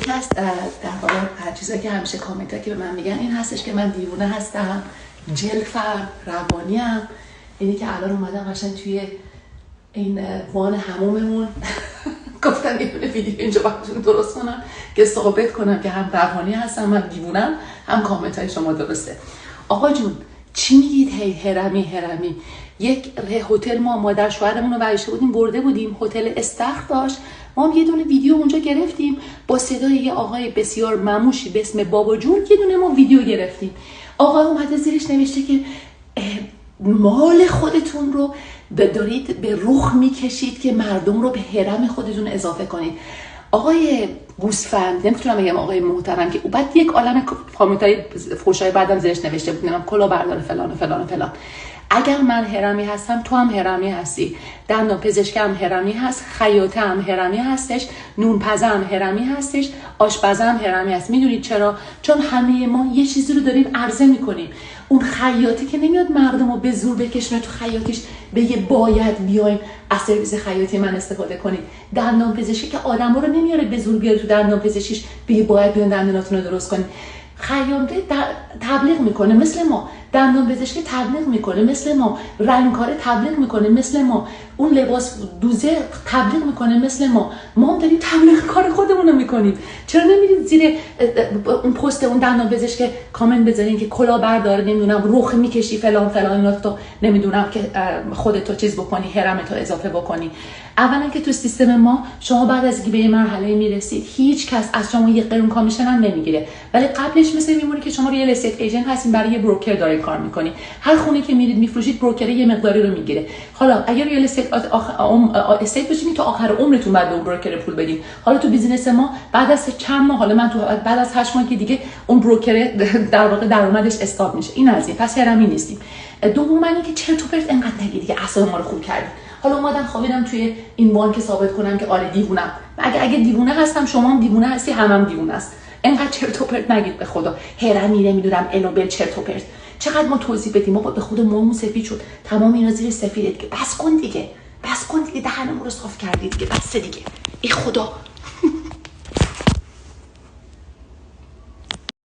یکی از در واقع چیزایی که همیشه کامنت که به من میگن این هستش که من دیوونه هستم، جلفم، روانیم. اینی که الان اومدم قشنگ توی این وان حموممون گفتم یه دونه ویدیو اینجا براتون درست کنم که ثابت کنم که هم روانی هستم، هم دیوونم، هم کامنت های شما درسته. آقا جون چی میگید هرمی؟ یک هتل ما مادر شوهرمون رو برشته بودیم، برده بودیم، هتل استخر داشت، ما هم یه دونه ویدیو اونجا گرفتیم با صدای یه آقای بسیار مموشی به اسم بابا جون، یه دونه ما ویدیو گرفتیم. آقا اومده زیرش نوشته که مال خودتون رو دارید به رخ میکشید که مردم رو به هرم خودتون اضافه کنید. آقای گوسفند، نمیتونم بگم آقای محترم، که بعد یک عالم کامنتای فحشای بعدم زیرش نوشته بود، نمیدونم کلا بردار فلان و فلان و فلان. اگر من هرمی هستم تو هم هرمی هستی، دندان پزشک هم هرمی هست، خیاطه هم هرمی هستش، نونپزه هم هرمی هستش، آشپزه هم هرمی هست. میدونید چرا؟ چون همه ما یه چیزی رو داریم عرضه میکنیم. اون خیاطی که نمیاد مردم رو به زور بکشونه تو خیاطیش بگه باید بیاین از سرویس خیاطی من استفاده کنید. دندان پزشکی که آدما رو نمیاره به زور بیاره تو دندان پزشکیش بگه باید بیاین دندوناتون رو درست کنید. خیاطه تبلیغ میکنه مثل ما، دندان پزشکی تبلیغ میکنه مثل ما، رنگکاره تبلیغ میکنه مثل ما، اون لباس دوزه تبلیغ میکنه مثل ما. ما هم داریم تبلیغ کار خودمون رو میکنیم. چرا نمیرید زیر اون پست اون دندان پزشک کامنت بذارین که کلا بردار، نمیدونم رخ میکشی فلان فلان، اینا تو نمیدونم که خودت چیز بکنی، هرمت رو اضافه بکنی. اولا که تو سیستم ما شما بعد از اینکه به یه مرحله میرسید هیچ کس از شما یه قرون کامیشن هم نمیگیره، ولی قبلش مثل میمونه که شما ریال استیت ایجنت هستین، برای یه بروکر دارین کار میکنی، هر خونه که میرید میفروشید بروکر یه مقداری رو میگیره. حالا اگر ریال استیت بشین تا آخر عمرتون بعد به اون بروکر پول بدین. حالا تو بیزینس ما بعد از چند ماه، حالا من تو بعد از 8 ماه که دیگه اون بروکر در واقع درآمدش استاب میشه. این از این، پس هرمی نیستیم. دوم اینکه چرت و پرت انقدر نگید دیگه، اعصاب ما رو خورد کردید. حالا اومدم خوابیدم توی این وان که ثابت کنم که آره دیوونم. اگه دیوونه هستم شما هم دیوونه هستی، هم دیوونه است. انقدر چرت و پرت نگید به خدا. هرمی نمیدونم الوبل چرت و پرت. چقدر ما توضیح بدیم، ما به خدا مومون سفید شد، تمام اینا زیر سفیده دیگه. بس کن دیگه دهنمون رو صاف کردید دیگه، بس دیگه. ای خدا